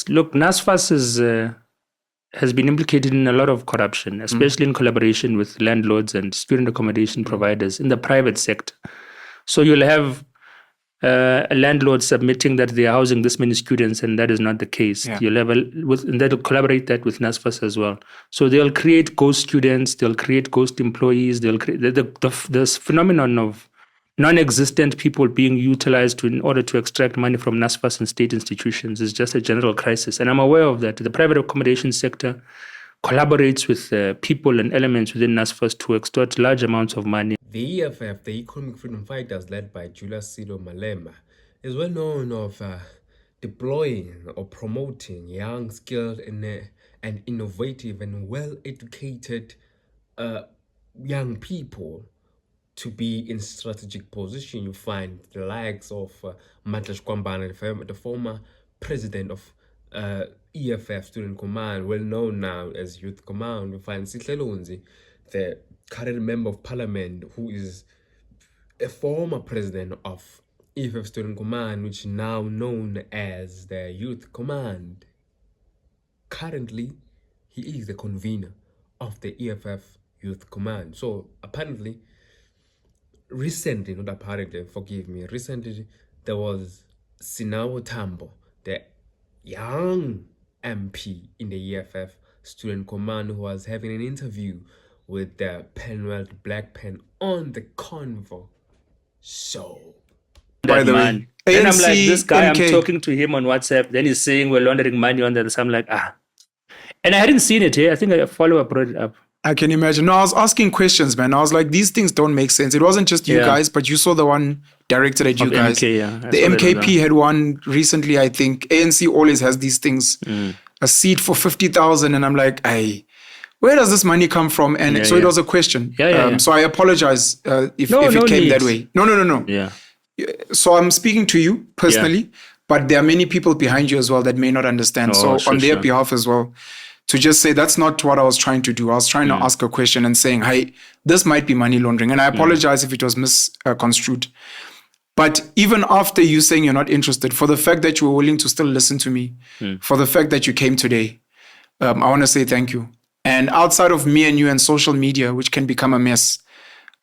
Look, NSFAS has been implicated in a lot of corruption, especially in collaboration with landlords and student accommodation providers in the private sector. So you'll have a landlord submitting that they are housing this many students, and that is not the case. Yeah. You'll have and they'll collaborate that with NSFAS as well. So they'll create ghost students, they'll create ghost employees, they'll create this phenomenon of non-existent people being utilized in order to extract money from NSFAS and state institutions is just a general crisis. And I'm aware of that. The private accommodation sector collaborates with people and elements within NSFAS to extort large amounts of money. The EFF, the Economic Freedom Fighters led by Julius Malema, is well known of deploying or promoting young, skilled, and innovative and well-educated young people to be in strategic position. You find the likes of Matlash Kwambana, the former president of EFF Student Command, well known now as Youth Command. We find Sitlelonzi, the current member of parliament, who is a former president of EFF Student Command, which is now known as the Youth Command. Currently, he is the convener of the EFF Youth Command. So apparently, recently, not apparently, forgive me, recently there was Sinawo Tambo, the young MP in the EFF Student Command, who was having an interview with the Penwell Black Pen on the Convo show. By the way, then I'm like, ANC, this guy, MK. I'm talking to him on WhatsApp. Then he's saying we're laundering money on this. I'm like, And I hadn't seen it here. I think a follow-up brought it up. I can imagine. No, I was asking questions, man. I was like, these things don't make sense. It wasn't just you guys, but you saw the one directed at you Of guys. MK, yeah. The MKP had one recently, I think. ANC always has these things. A seat for 50,000. And I'm like, where does this money come from? And it was a question. So I apologize if it came that way. No. Yeah. So I'm speaking to you personally, but there are many people behind you as well that may not understand. On their behalf as well, to just say that's not what I was trying to do. I was trying to ask a question and saying, hey, this might be money laundering. And I apologize if it was misconstrued. But even after you saying you're not interested, for the fact that you were willing to still listen to me, for the fact that you came today, I want to say thank you. And outside of me and you and social media, which can become a mess,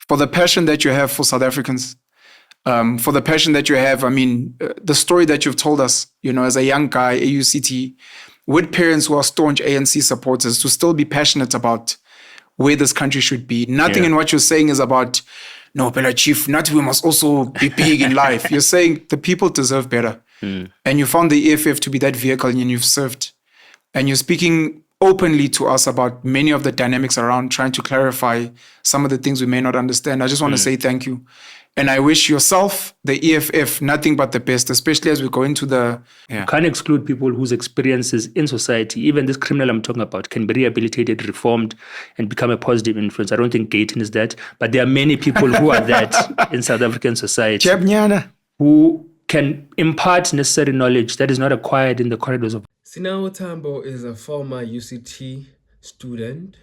for the passion that you have for South Africans, for the passion that you have, the story that you've told us, as a young guy, AUCT, with parents who are staunch ANC supporters, to still be passionate about where this country should be. Nothing in what you're saying is about, no, Bella Chief, not we must also be big in life. You're saying the people deserve better. And you found the EFF to be that vehicle and you've served. And you're speaking openly to us about many of the dynamics around trying to clarify some of the things we may not understand. I just want to say thank you. And I wish yourself, the EFF, nothing but the best, especially as we go into the... You can't exclude people whose experiences in society, even this criminal I'm talking about, can be rehabilitated, reformed, and become a positive influence. I don't think Gayton is that, but there are many people who are that in South African society, who can impart necessary knowledge that is not acquired in the corridors of... Sinawo Tambo is a former UCT student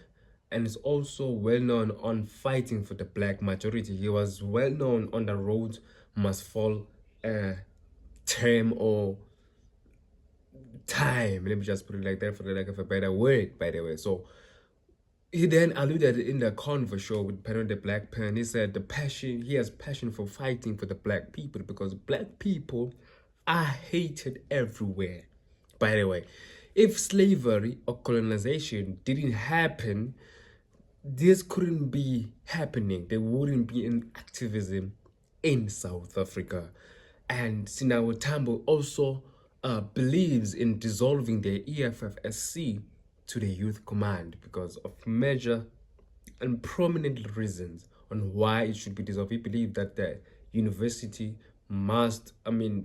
and is also well known on fighting for the black majority. He was well known on the Road Must Fall term or time. Let me just put it like that for the lack of a better word, by the way. So he then alluded in the Convo show with Pen the Black Pen. He said he has passion for fighting for the black people because black people are hated everywhere. By the way, if slavery or colonization didn't happen, this couldn't be happening. There wouldn't be an activism in South Africa. And Sinawo Tambo also believes in dissolving the EFFSC to the Youth Command because of major and prominent reasons on why it should be dissolved. He believes that the university the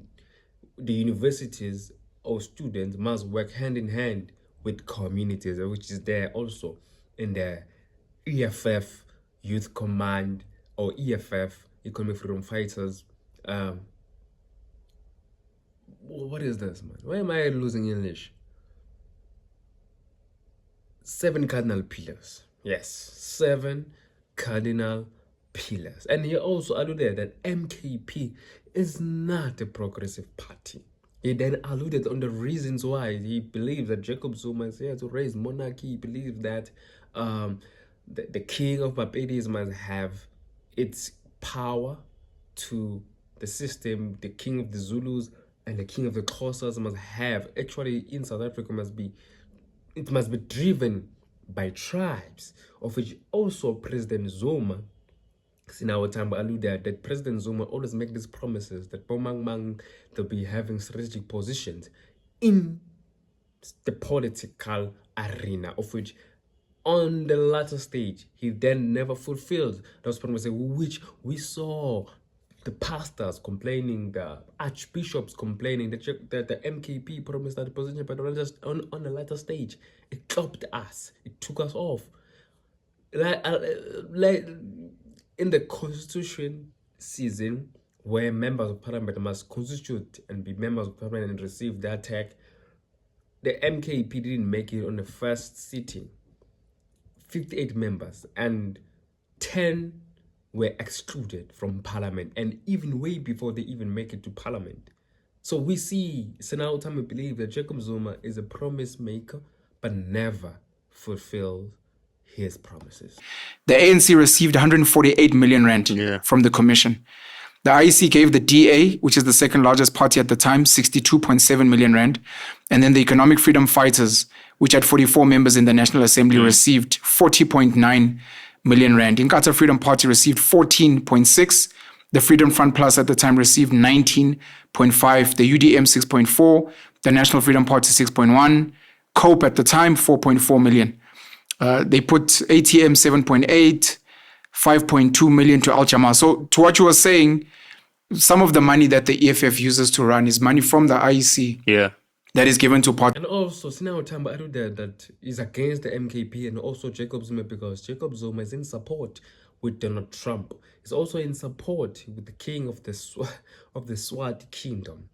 universities or students must work hand in hand with communities, which is there also in the EFF Youth Command or EFF Economic Freedom Fighters. What is this, man? Why am I losing English? 7 cardinal pillars. Yes, 7 cardinal pillars. And he also alluded that MKP is not a progressive party. He then alluded on the reasons why he believes that Jacob Zuma is here to raise monarchy. He believes that the king of Bapedis must have its power to the system. The king of the Zulus and the king of the Xhosas must have. Actually, in South Africa, it must be driven by tribes, of which also President Zuma, in our time, alluded that President Zuma always make these promises that Bomang they'll be having strategic positions in the political arena, of which on the latter stage, he then never fulfilled those promises, which we saw the pastors complaining, the archbishops complaining, the MKP promised that position, but on the latter stage, it clopped us, it took us off. In the constitution season, where members of parliament must constitute and be members of parliament and receive their tag, the MKP didn't make it on the first sitting. 58 members and 10 were excluded from parliament, and even way before they even make it to parliament. So we see, so now time we believe that Jacob Zuma is a promise maker, but never fulfills his promises. The ANC received 148 million rand from the commission. The IEC gave the DA, which is the second largest party at the time, 62.7 million rand. And then the Economic Freedom Fighters, which had 44 members in the National Assembly, received 40.9 million rand. Inkatha Freedom Party received 14.6. The Freedom Front Plus at the time received 19.5. The UDM 6.4. The National Freedom Party 6.1. COPE at the time 4.4 million. They put ATM 7.8, 5.2 million to Al Jamaa. So to what you were saying, some of the money that the EFF uses to run is money from the IEC. Yeah. That is given to party. And also, Sinao Tamba that is against the MKP and also Jacob Zuma, because Jacob Zuma is in support with Donald Trump. He's also in support with the king of the Swati kingdom.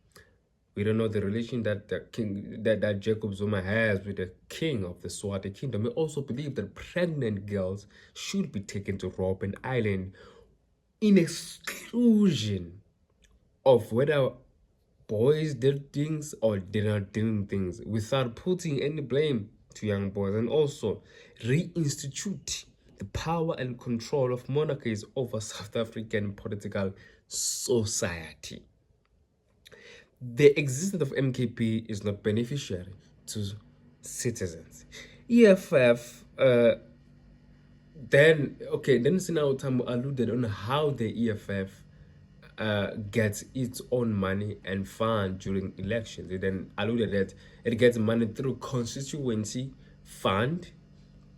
We don't know the relation that that Jacob Zuma has with the king of the Swati kingdom. We also believe that pregnant girls should be taken to Robben Island in exclusion of whether boys did things or did not do things, without putting any blame to young boys, and also reinstitute the power and control of monarchies over South African political society. The existence of MKP is not beneficial to citizens. EFF, then Sinao Tambo alluded on how the EFF gets its own money and fund during elections. It then alluded that it gets money through constituency fund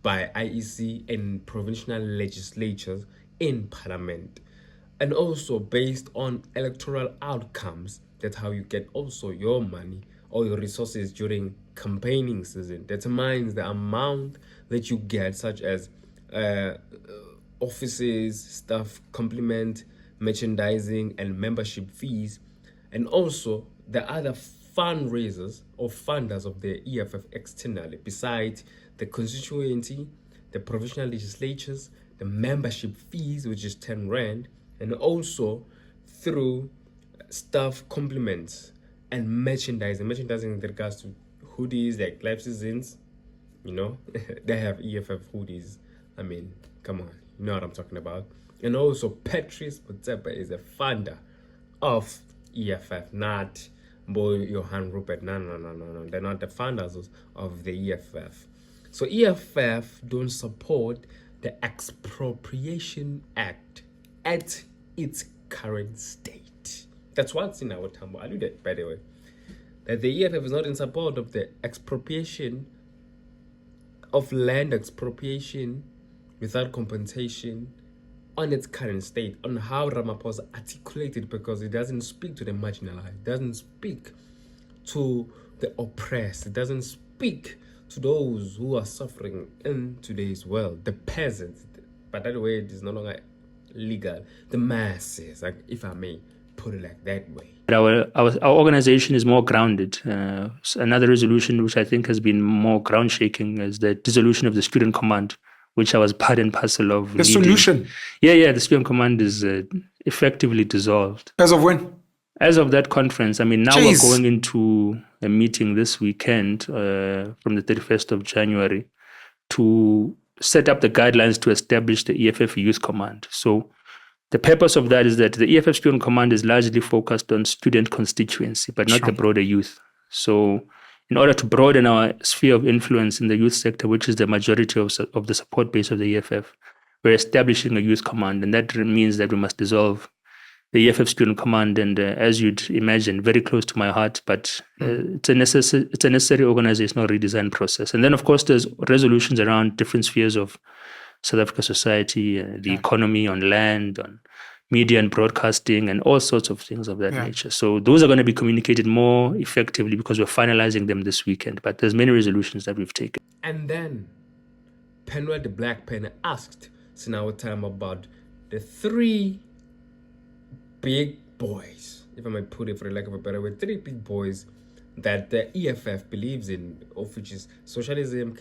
by IEC and provincial legislatures in parliament, and also based on electoral outcomes. That's how you get also your money or your resources during campaigning season. Determines the amount that you get, such as offices, staff complement, merchandising, and membership fees, and also the other fundraisers or funders of the EFF externally, besides the constituency, the provincial legislatures, the membership fees, which is 10 rand, and also through staff compliments and merchandising in regards to hoodies like live seasons, they have EFF hoodies. I mean, come on, you know what I'm talking about. And also Patrice Motsepe is a funder of EFF, not Boy Johan Rupert. No, they're not the funders of the EFF. So EFF don't support the Expropriation Act at its current state. That's what's in our Tambo alluded, by the way, that the EFF is not in support of the expropriation of land expropriation without compensation on its current state, on how Ramaphosa articulated, because it doesn't speak to the marginalized, it doesn't speak to the oppressed, it doesn't speak to those who are suffering in today's world, the peasants, but that way it is no longer legal, the masses, like, if I may put it like that way. Our organization is more grounded. Another resolution which I think has been more ground shaking is the dissolution of the student command, which I was part and parcel of. The solution? Yeah, the student command is effectively dissolved. As of when? As of that conference, I mean, now Jeez. we're going into a meeting this weekend from the 31st of January to set up the guidelines to establish the EFF Youth Command. So the purpose of that is that the EFF Student Command is largely focused on student constituency, but not the broader youth. So in order to broaden our sphere of influence in the youth sector, which is the majority of the support base of the EFF, we're establishing a youth command. And that means that we must dissolve the EFF Student Command. And as you'd imagine, very close to my heart, but it's a necessary organizational redesign process. And then, of course, there's resolutions around different spheres of South Africa society, the economy, on land, on media and broadcasting, and all sorts of things of that nature. So those are going to be communicated more effectively because we're finalizing them this weekend. But there's many resolutions that we've taken. And then Penwell the Black Pen asked Sinawa Time about the three big boys, if I might put it for the lack of a better word, three big boys that the EFF believes in, of which is socialism,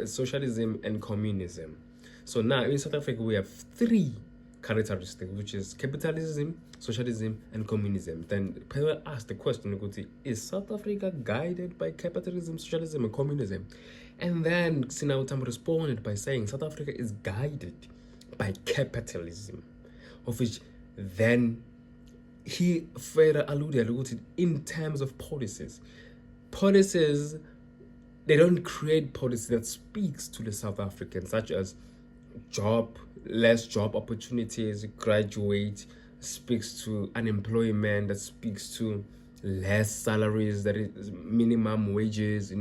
socialism, and communism. So now in South Africa we have three characteristics, which is capitalism, socialism, and communism. Then people ask the question, is South Africa guided by capitalism, socialism, and communism? And then Sinawa Tambo responded by saying South Africa is guided by capitalism, of which then he further alluded to in terms of policies. Policies, they don't create policies that speaks to the South Africans, such as less job opportunities, graduate, speaks to unemployment, that speaks to less salaries, that is minimum wages,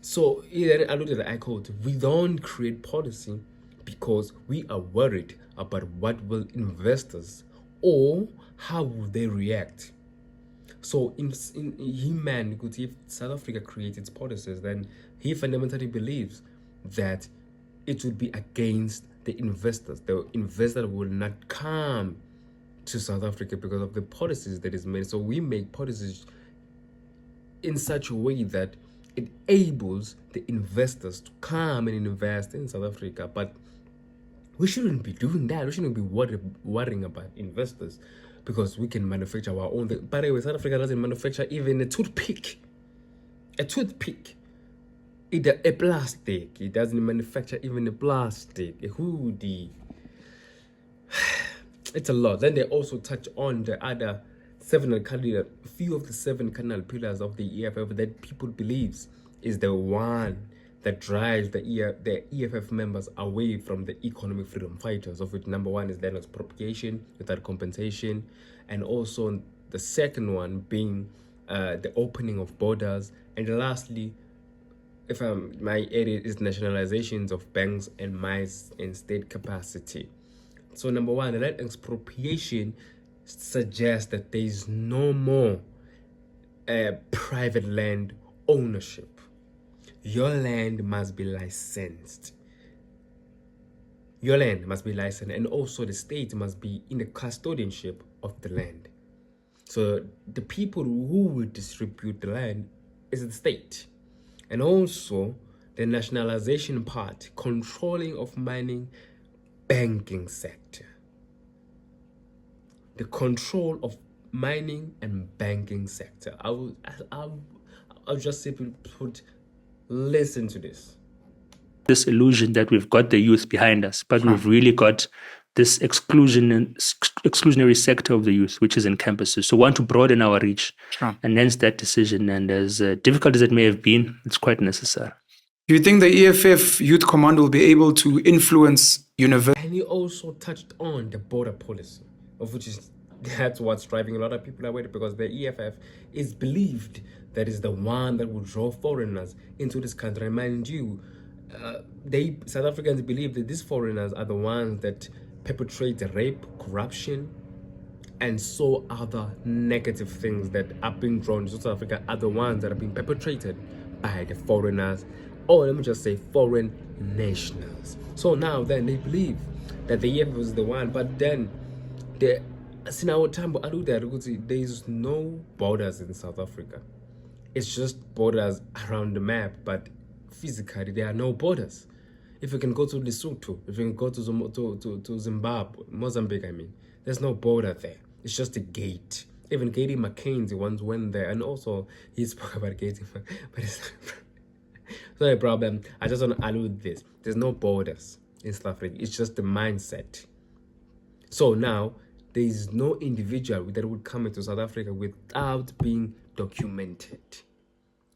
So he then alluded, I quote, we don't create policy because we are worried about what will investors or how will they react. So in human, if South Africa creates its policies, then he fundamentally believes that it would be against the investors. The investor will not come to South Africa because of the policies that is made. So we make policies in such a way that it enables the investors to come and invest in South Africa. But we shouldn't be doing that. We shouldn't be worrying about investors because we can manufacture our own. By the way, South Africa doesn't manufacture even a toothpick. A toothpick. A plastic. It doesn't manufacture even a plastic. A hoodie. It's a lot. Then they also touch on the other few of the 7 cardinal pillars of the EFF that people believes is the one that drives the EFF members away from the economic freedom fighters, of which number 1 is land expropriation without compensation, and also the second one being the opening of borders, and lastly, if my area is nationalizations of banks and mines in state capacity. So number 1, the land expropriation suggests that there is no more private land ownership. Your land must be licensed. Your land must be licensed, and also the state must be in the custodianship of the land. So the people who will distribute the land is the state. And also the nationalization part, controlling of mining, banking sector. The control of mining and banking sector. I'll just simply put, listen to this. This illusion that we've got the youth behind us, but we've really got this exclusionary sector of the youth, which is in campuses. So we want to broaden our reach, and hence that decision. And as difficult as it may have been, it's quite necessary. Do you think the EFF Youth Command will be able to influence university? And he also touched on the border policy, of which that's what's driving a lot of people away, because the EFF is believed that is the one that will draw foreigners into this country. And mind you, South Africans believe that these foreigners are the ones that perpetrate rape, corruption, and so other negative things that are being drawn to South Africa are the ones that are being perpetrated by the foreigners, or let me just say foreign nationals. So now then they believe that the EFF is the one, but then there is no borders in South Africa. It's just borders around the map, but physically there are no borders. If you can go to Lesotho, if you can go to Zimbabwe, Mozambique, there's no border there. It's just a gate. Even Katie McKenzie once went there, and also he spoke about Katie, but it's not a problem. I just want to allude this. There's no borders in South Africa. It's just the mindset. So now, there is no individual that would come into South Africa without being documented.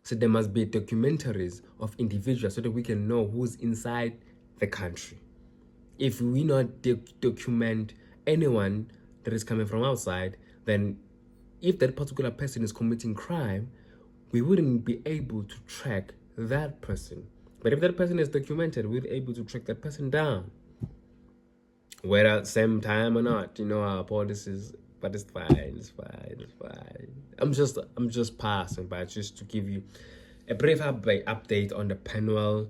So there must be documentaries of individuals so that we can know who's inside the country. If we not document anyone that is coming from outside, then if that particular person is committing crime, we wouldn't be able to track that person. But if that person is documented, we're able to track that person down. Whether at the same time or not, our policies, but it's fine. I'm just passing by just to give you a brief update on the panel,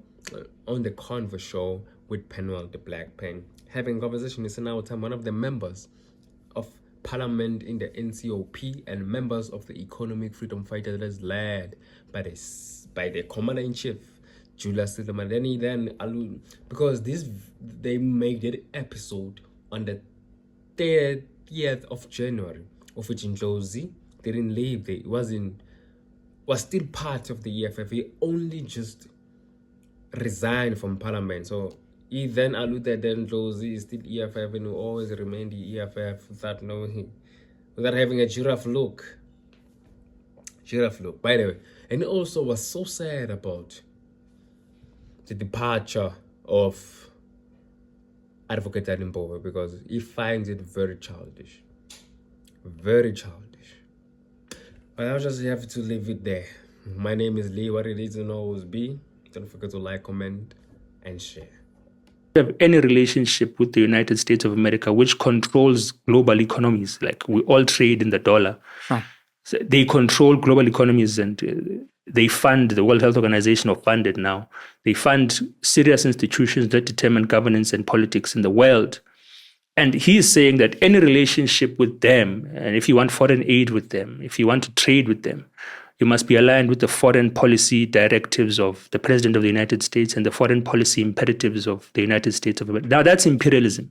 on the Convo show with Penwell the Black Pen. Having conversation is in our time, one of the members of Parliament in the NCOP and members of the Economic Freedom Fighters that is led by the Commander-in-Chief, Julius. Because they made that episode on the 30th of January, of which Ndlozi didn't leave. He was still part of the EFF. He only just resigned from Parliament. So he then alluded that Ndlozi is still EFF and will always remain the EFF without having a giraffe look. By the way, and he also was so sad about the departure of Advocate Dali Mpofu because he finds it very childish. But I'll just have to leave it there. My name is Lee. What it is and always be. Don't forget to like, comment, and share. Have any relationship with the United States of America, which controls global economies? Like we all trade in the dollar. So they control global economies and they fund the World Health Organization, or fund it now. They fund serious institutions that determine governance and politics in the world. And he is saying that any relationship with them, and if you want foreign aid with them, if you want to trade with them, you must be aligned with the foreign policy directives of the President of the United States and the foreign policy imperatives of the United States of America. Now that's imperialism,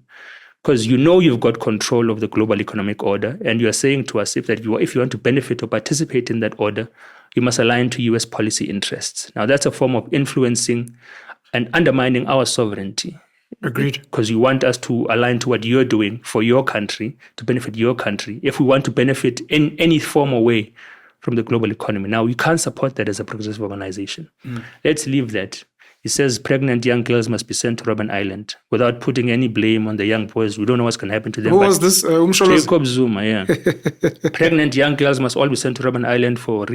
because you've got control of the global economic order, and you are saying to us if you want to benefit or participate in that order, you must align to US policy interests. Now that's a form of influencing and undermining our sovereignty. Agreed. Because you want us to align to what you're doing for your country, to benefit your country, if we want to benefit in any form or way from the global economy. Now, we can't support that as a progressive organization. Let's leave that. He says pregnant young girls must be sent to Robben Island without putting any blame on the young boys. We don't know what's going to happen to them. Who was this? Jacob Zuma, yeah. Pregnant young girls must all be sent to Robben Island for